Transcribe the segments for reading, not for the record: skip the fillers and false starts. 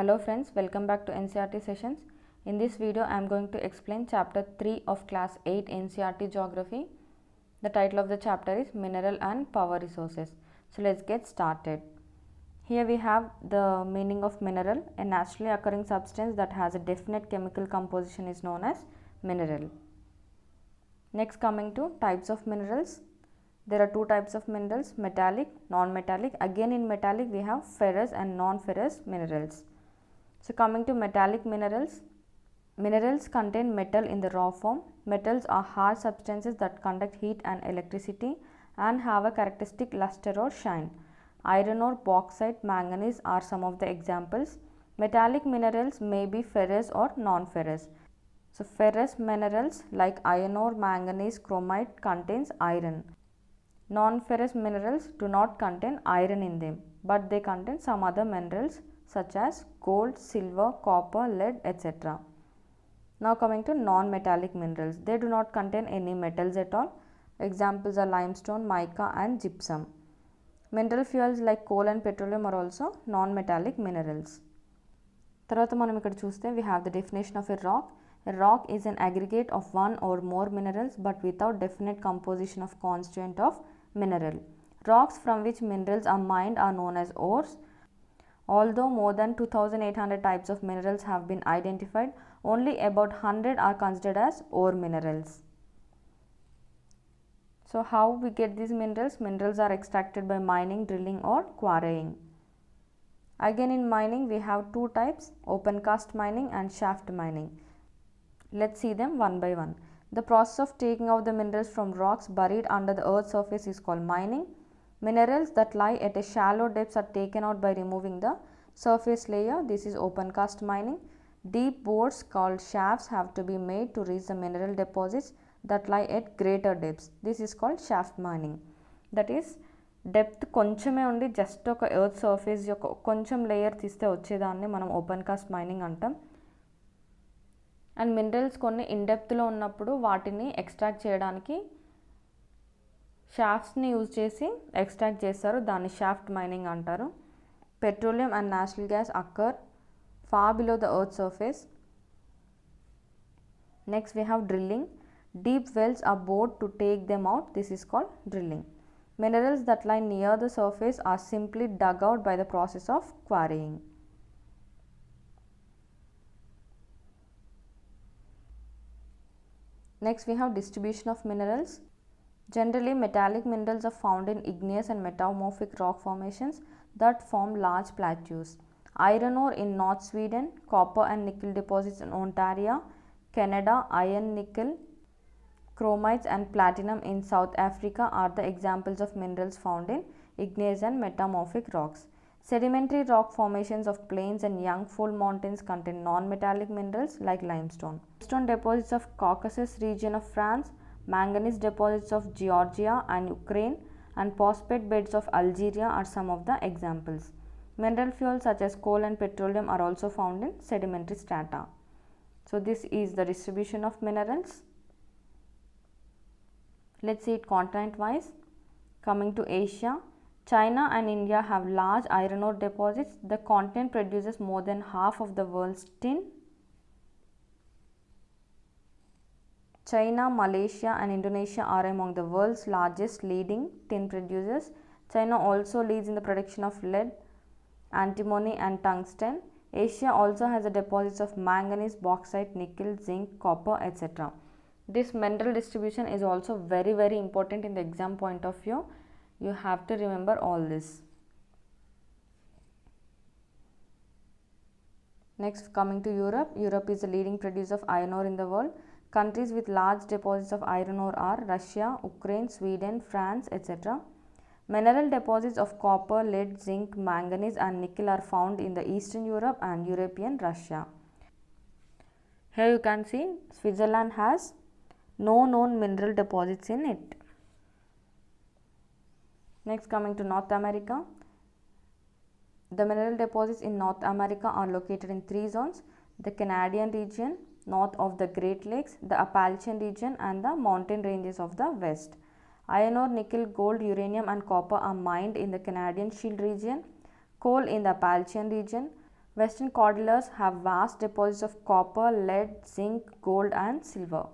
Hello friends, welcome back to NCERT sessions. In this video, I am going to explain chapter 3 of class 8 NCERT geography. The title of the chapter is Mineral and Power Resources. So let's get started. Here we have the meaning of mineral. A naturally occurring substance that has a definite chemical composition is known as mineral. Next, coming to types of minerals. There are two types of minerals, metallic, non-metallic. Again in metallic we have ferrous and non-ferrous minerals. So coming to metallic minerals, minerals contain metal in the raw form. Metals are hard substances that conduct heat and electricity and have a characteristic luster or shine. Iron ore, bauxite, manganese are some of the examples. Metallic minerals may be ferrous or non-ferrous. So ferrous minerals like iron ore, manganese, chromite contains iron. Non-ferrous minerals do not contain iron in them, but they contain some other minerals such as gold, silver, copper, lead, etc. Now coming to non-metallic minerals, they do not contain any metals at all. Examples are limestone, mica and gypsum. Mineral fuels like coal and petroleum are also non-metallic minerals. తర్వాత మనం ఇక్కడ చూస్తే we have the definition of a rock. A rock is an aggregate of one or more minerals but without definite composition of constituent of mineral. Rocks from which minerals are mined are known as ores. Although more than 2800 types of minerals have been identified, only about 100 are considered as ore minerals. So how we get these minerals? Minerals are extracted by mining, drilling or quarrying. Again in mining we have two types, open cast mining and shaft mining. Let's see them one by one. The process of taking out the minerals from rocks buried under the earth's surface is called mining. Minerals that lie at a shallow depth are taken out by removing the surface layer. This is open cast mining. Deep bores called shafts have to be made to reach the mineral deposits that lie at greater depths. This is called shaft mining. That is depth కొంచెమే ఉండి just ఒక earth surface యొక్క కొంచెం layer తీస్తే వచ్చేదాన్ని మనం open cast mining అంటాం. And minerals కొన్ని ఇన్డెప్త్లో ఉన్నప్పుడు వాటిని ఎక్స్ట్రాక్ట్ చేయడానికి షాఫ్ట్స్ని యూజ్ చేసి ఎక్స్ట్రాక్ట్ చేస్తారు, దాన్ని షాఫ్ట్ మైనింగ్ అంటారు. Petroleum and natural gas occur far below the earth surface. Next we have drilling. Deep wells are bored to take them out. This is called drilling. Minerals that lie near the surface are simply dug out by the process of quarrying. Next we have distribution of minerals. Generally metallic minerals are found in igneous and metamorphic rock formations that form large plateaus. Iron ore in North Sweden, copper and nickel deposits in Ontario, Canada, iron, nickel, chromites and platinum in South Africa are the examples of minerals found in igneous and metamorphic rocks. Sedimentary rock formations of plains and young fold mountains contain non-metallic minerals like limestone. Limestone deposits of Caucasus region of France, manganese deposits of Georgia and Ukraine, and phosphate beds of Algeria are some of the examples. Mineral fuels such as coal and petroleum are also found in sedimentary strata. So this is the distribution of minerals. Let's see it continent wise. Coming to Asia, China and India have large iron ore deposits. The continent produces more than half of the world's tin. China, Malaysia and Indonesia are among the world's largest leading tin producers. China also leads in the production of lead, antimony and tungsten. Asia also has the deposits of manganese, bauxite, nickel, zinc, copper, etc. This mineral distribution is also very important in the exam point of view. You have to remember all this. Next coming to Europe. Europe is the leading producer of iron ore in the world. Countries with large deposits of iron ore are Russia, Ukraine, Sweden, France, etc. Mineral deposits of copper, lead, zinc, manganese and nickel are found in the Eastern Europe and European Russia. Here you can see Switzerland has no known mineral deposits in it. Next coming to North America. The mineral deposits in North America are located in three zones: the Canadian region, north of the Great Lakes, the Appalachian region and the mountain ranges of the west. Iron ore, nickel, gold, uranium and copper are mined in the Canadian Shield region, coal in the Appalachian region. Western Cordilleras have vast deposits of copper, lead, zinc, gold and silver.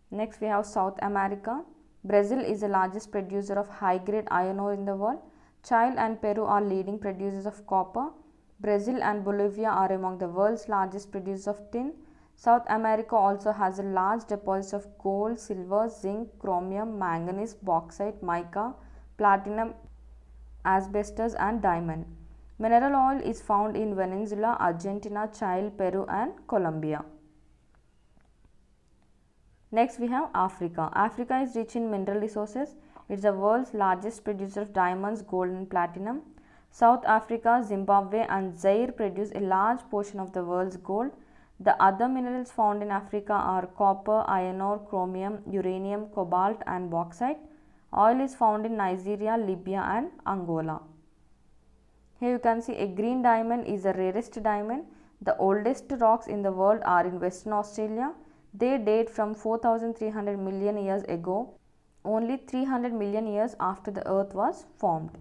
Next we have South America. Brazil is the largest producer of high-grade iron ore in the world. Chile and Peru are leading producers of copper. Brazil and Bolivia are among the world's largest producers of tin. South America also has a large deposits of gold, silver, zinc, chromium, manganese, bauxite, mica, platinum, asbestos and diamond. Mineral oil is found in Venezuela, Argentina, Chile, Peru and Colombia. Next we have Africa. Africa is rich in mineral resources. It is the world's largest producer of diamonds, gold and platinum. South Africa, Zimbabwe and Zaire produce a large portion of the world's gold. The other minerals found in Africa are copper, iron ore, chromium, uranium, cobalt and bauxite. Oil is found in Nigeria, Libya and Angola. Here you can see a green diamond is the rarest diamond. The oldest rocks in the world are in Western Australia. They date from 4,300 million years ago, only 300 million years after the earth was formed.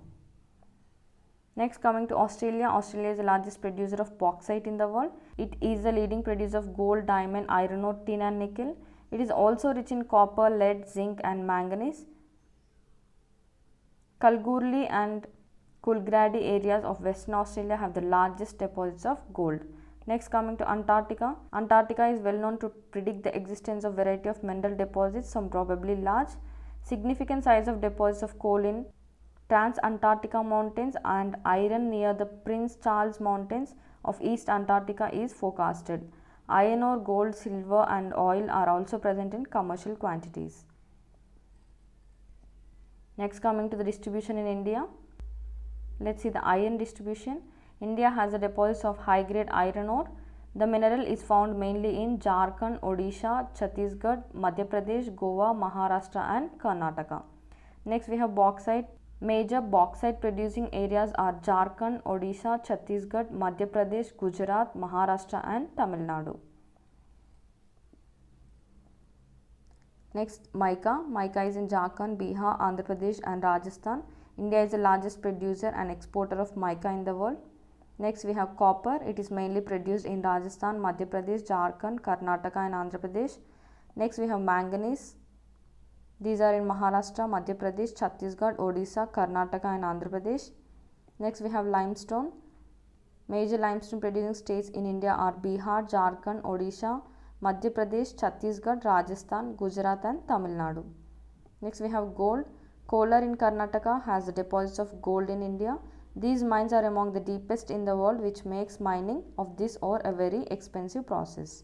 Next, coming to Australia. Australia is the largest producer of bauxite in the world. It is the leading producer of gold, diamond, iron ore, tin and nickel. It is also rich in copper, lead, zinc and manganese. Kalgoorlie and Coolgardie areas of Western Australia have the largest deposits of gold. Next, coming to Antarctica. Antarctica is well known to predict the existence of variety of mineral deposits, some probably large. Significant size of deposits of coal in Trans-Antarctica Mountains and iron near the Prince Charles Mountains of East Antarctica is forecasted. Iron ore, gold, silver and oil are also present in commercial quantities. Next, coming to the distribution in India. Let's see the iron distribution. India has a deposits of high-grade iron ore. The mineral is found mainly in Jharkhand, Odisha, Chhattisgarh, Madhya Pradesh, Goa, Maharashtra and Karnataka. Next we have bauxite. Major bauxite producing areas are Jharkhand, Odisha, Chhattisgarh, Madhya Pradesh, Gujarat, Maharashtra and Tamil Nadu. Next, mica. Mica is in Jharkhand, Bihar, Andhra Pradesh and Rajasthan. India is the largest producer and exporter of mica in the world. Next we have copper. It is mainly produced in Rajasthan, Madhya Pradesh, Jharkhand, Karnataka and Andhra Pradesh. Next we have manganese. These are in Maharashtra, Madhya Pradesh, Chhattisgarh, Odisha, Karnataka and Andhra Pradesh. Next we have limestone. Major limestone producing states in India are Bihar, Jharkhand, Odisha, Madhya Pradesh, Chhattisgarh, Rajasthan, Gujarat and Tamil Nadu. Next we have gold. Kolar in Karnataka has the deposits of gold in India. These mines are among the deepest in the world, which makes mining of this ore a very expensive process.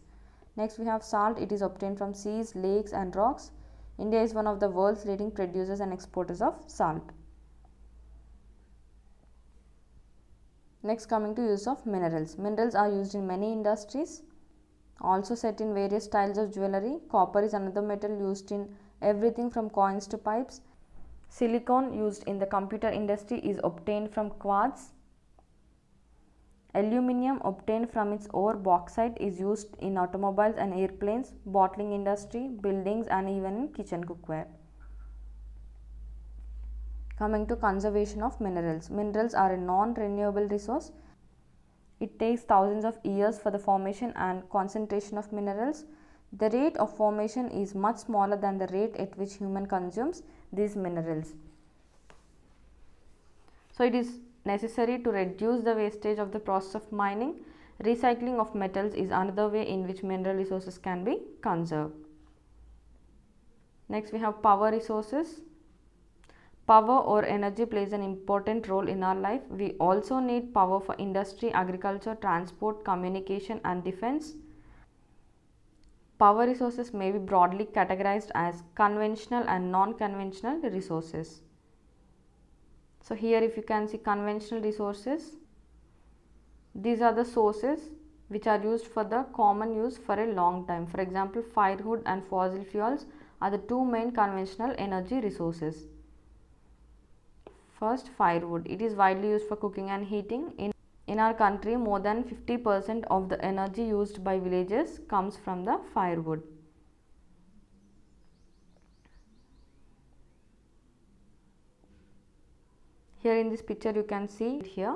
Next we have salt. It is obtained from seas, lakes and rocks. India is one of the world's leading producers and exporters of salt. Next, coming to use of minerals. Minerals are used in many industries, also set in various styles of jewelry. Copper is another metal used in everything from coins to pipes. Silicon used in the computer industry is obtained from quartz. Aluminium obtained from its ore bauxite is used in automobiles and airplanes, bottling industry, buildings and even in kitchen cookware. Coming to conservation of minerals. Minerals are a non-renewable resource. It takes thousands of years for the formation and concentration of minerals. The rate of formation is much smaller than the rate at which human consumes these minerals. So it is necessary to reduce the wastage of the process of mining. Recycling of metals is another way in which mineral resources can be conserved. Next we have power resources. Power or energy plays an important role in our life. We also need power for industry, agriculture, transport, communication and defense. Power resources may be broadly categorized as conventional and non-conventional resources. So here if you can see conventional resources, these are the sources which are used for the common use for a long time. For example, firewood and fossil fuels are the two main conventional energy resources. First, firewood. It is widely used for cooking and heating. In our country, more than 50% of the energy used by villages comes from the firewood. Here in this picture you can see here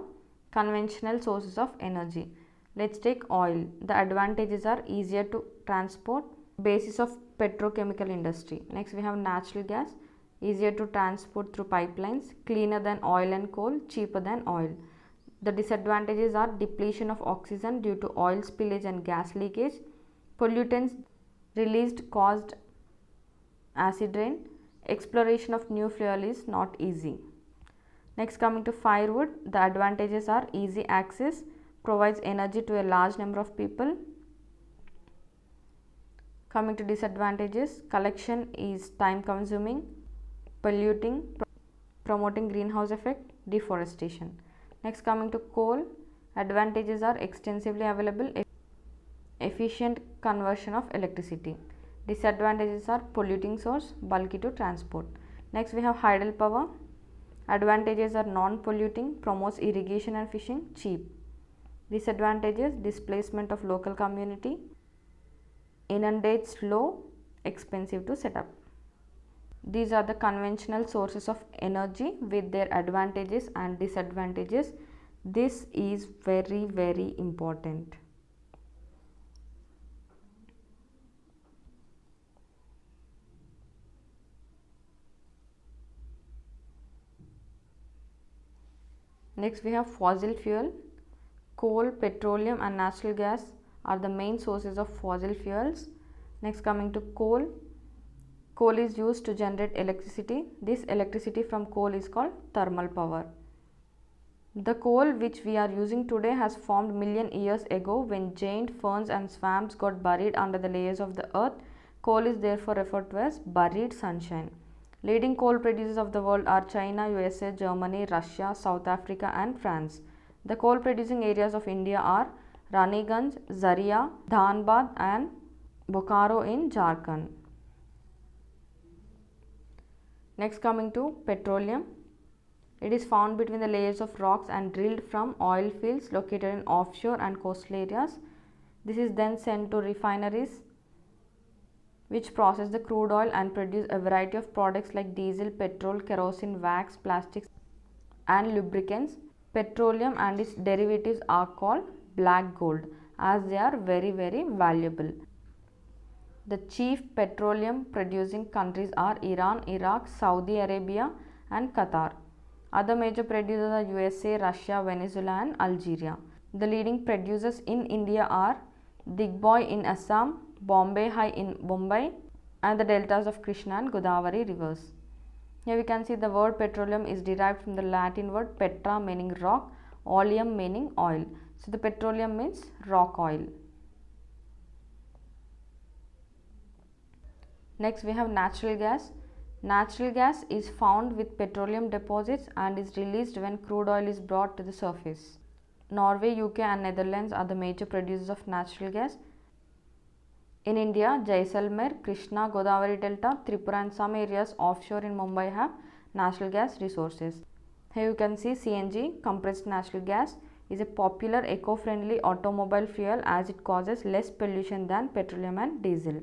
conventional sources of energy. Let's take oil. The advantages are easier to transport, basis of petrochemical industry. Next we have natural gas, easier to transport through pipelines, cleaner than oil and coal, cheaper than oil. The disadvantages are depletion of oxygen due to oil spillage and gas leakage, pollutants released caused acid rain, exploration of new fuel is not easy. Next, coming to firewood, the advantages are easy access, provides energy to a large number of people. Coming to disadvantages, collection is time consuming, polluting, promoting greenhouse effect, deforestation. Next, coming to coal, advantages are extensively available, efficient conversion of electricity. Disadvantages are polluting source, bulky to transport. Next we have hydropower. Advantages are non-polluting, promotes irrigation and fishing, cheap. Disadvantages, displacement of local community, inundates slow, expensive to set up. These are the conventional sources of energy with their advantages and disadvantages. This is very, very important. Next we have fossil fuel. Coal, petroleum and natural gas are the main sources of fossil fuels. Next, coming to coal. Coal is used to generate electricity. This electricity from coal is called thermal power. The coal which we are using today has formed million years ago when giant ferns and swamps got buried under the layers of the earth. Coal is therefore referred to as buried sunshine. Leading coal producers of the world are China, USA, Germany, Russia, South Africa and France. The coal producing areas of India are Raniganj, Zaria, Dhanbad and Bokaro in Jharkhand. Next, coming to petroleum. It is found between the layers of rocks and drilled from oil fields located in offshore and coastal areas. This is then sent to refineries which process the crude oil and produce a variety of products like diesel, petrol, kerosene, wax, plastics and lubricants. Petroleum and its derivatives are called black gold as they are very, very valuable. The chief petroleum producing countries are Iran, Iraq, Saudi Arabia and Qatar. Other major producers are USA, Russia, Venezuela and Algeria. The leading producers in India are Digboi in Assam, Bombay High in Mumbai and the deltas of Krishna and Godavari rivers. Here we can see the word petroleum is derived from the Latin word petra meaning rock, oleum meaning oil. So the petroleum means rock oil. Next we have natural gas. Natural gas is found with petroleum deposits and is released when crude oil is brought to the surface. Norway, UK and Netherlands are the major producers of natural gas. In India, Jaisalmer, Krishna, Godavari Delta, Tripura and some areas offshore in Mumbai have natural gas resources. Here you can see CNG, compressed natural gas, is a popular eco-friendly automobile fuel as it causes less pollution than petroleum and diesel.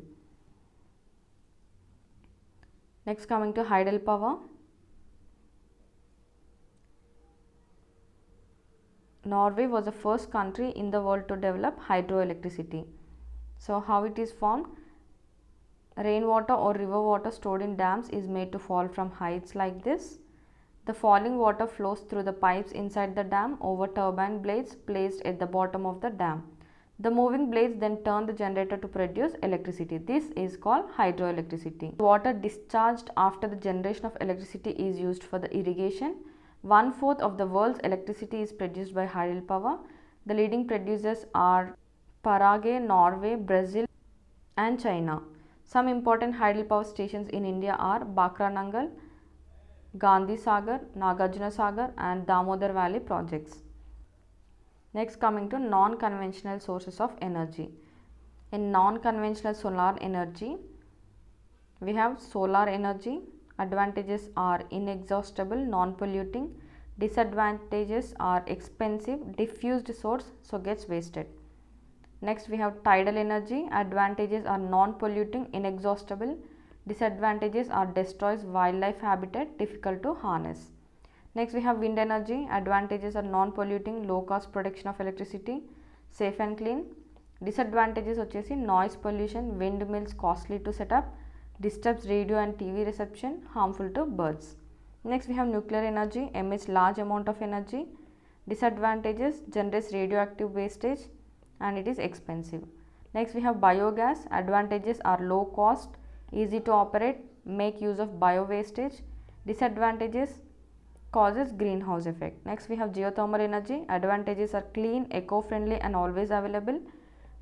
Next, coming to hydropower. Norway was the first country in the world to develop hydroelectricity. So how it is formed? Rainwater or river water stored in dams is made to fall from heights like this. The falling water flows through the pipes inside the dam over turbine blades placed at the bottom of the dam. The moving blades then turn the generator to produce electricity. This is called hydroelectricity. Water discharged after the generation of electricity is used for the irrigation. 1/4 of the world's electricity is produced by hydropower. The leading producers are Paraguay, Norway, Brazil and China. Some important hydropower stations in India are Bakranangal, Gandhi Sagar, Nagarjuna Sagar and Damodar Valley projects. Next, coming to non-conventional sources of energy. In non-conventional solar energy, we have solar energy. Advantages are inexhaustible, non-polluting. Disadvantages are expensive, diffused source, so gets wasted. Next, we have tidal energy. Advantages are non-polluting, inexhaustible. Disadvantages are destroys wildlife habitat, difficult to harness. Next we have wind energy. Advantages are non-polluting, low cost production of electricity, safe and clean. Disadvantages వచ్చేసి noise pollution, windmills costly to set up, disturbs radio and TV reception, harmful to birds. Next we have nuclear energy, emits large amount of energy. Disadvantages, generates radioactive wastage and it is expensive. Next we have biogas. Advantages are low cost, easy to operate, make use of bio wastage. Disadvantages, causes greenhouse effect. Next we have geothermal energy. Advantages are clean, eco-friendly and always available.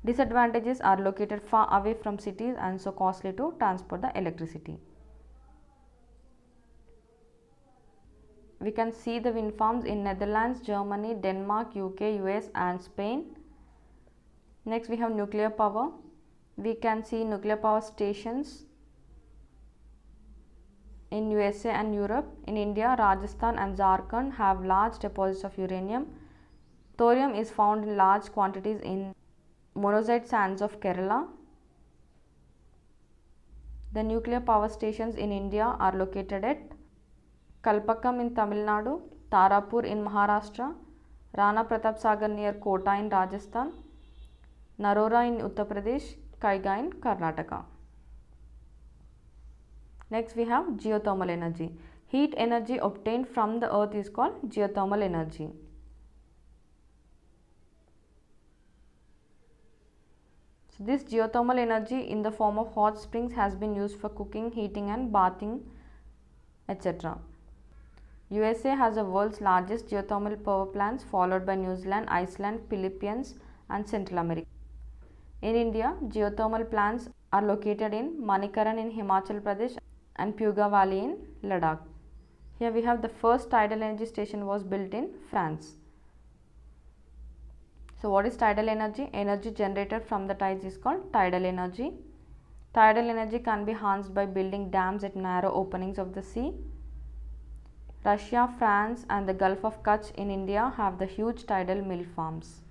Disadvantages are located far away from cities and so costly to transport the electricity. We can see the wind farms in Netherlands, Germany, Denmark, UK, US and Spain. Next we have nuclear power. We can see nuclear power stations in USA and Europe. In India, Rajasthan and Jharkhand have large deposits of uranium. Thorium is found in large quantities in monazite sands of Kerala. The nuclear power stations in India are located at Kalpakkam in Tamil Nadu, Tarapur in Maharashtra, Rana Pratap Sagar near Kota in Rajasthan, Narora in Uttar Pradesh, Kaiga in Karnataka. Next we have geothermal energy. Heat energy obtained from the earth is called geothermal energy. So this geothermal energy in the form of hot springs has been used for cooking, heating and bathing, etc. USA has the world's largest geothermal power plants, followed by New Zealand, Iceland, Philippines and Central America. In India, geothermal plants are located in Manikaran in Himachal Pradesh and Puga Valley in Ladakh. Here we have the first tidal energy station was built in France. So what is tidal energy? Energy generated from the tides is called tidal energy. Tidal energy can be harnessed by building dams at narrow openings of the sea. Russia, France and the Gulf of Kutch in India have the huge tidal mill farms.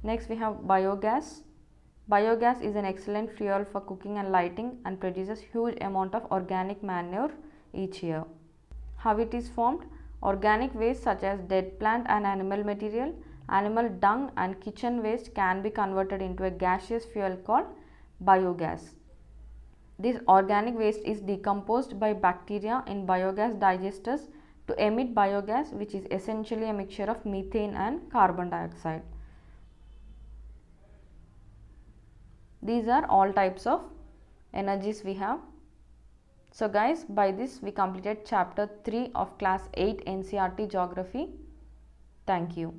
Next we have biogas. Biogas is an excellent fuel for cooking and lighting and produces huge amount of organic manure each year. How it is formed? Organic waste such as dead plant and animal material, animal dung and kitchen waste can be converted into a gaseous fuel called biogas. This organic waste is decomposed by bacteria in biogas digesters to emit biogas, which is essentially a mixture of methane and carbon dioxide. These are all types of energies we have. So guys, by this we completed chapter 3 of class 8 NCERT Geography. Thank you.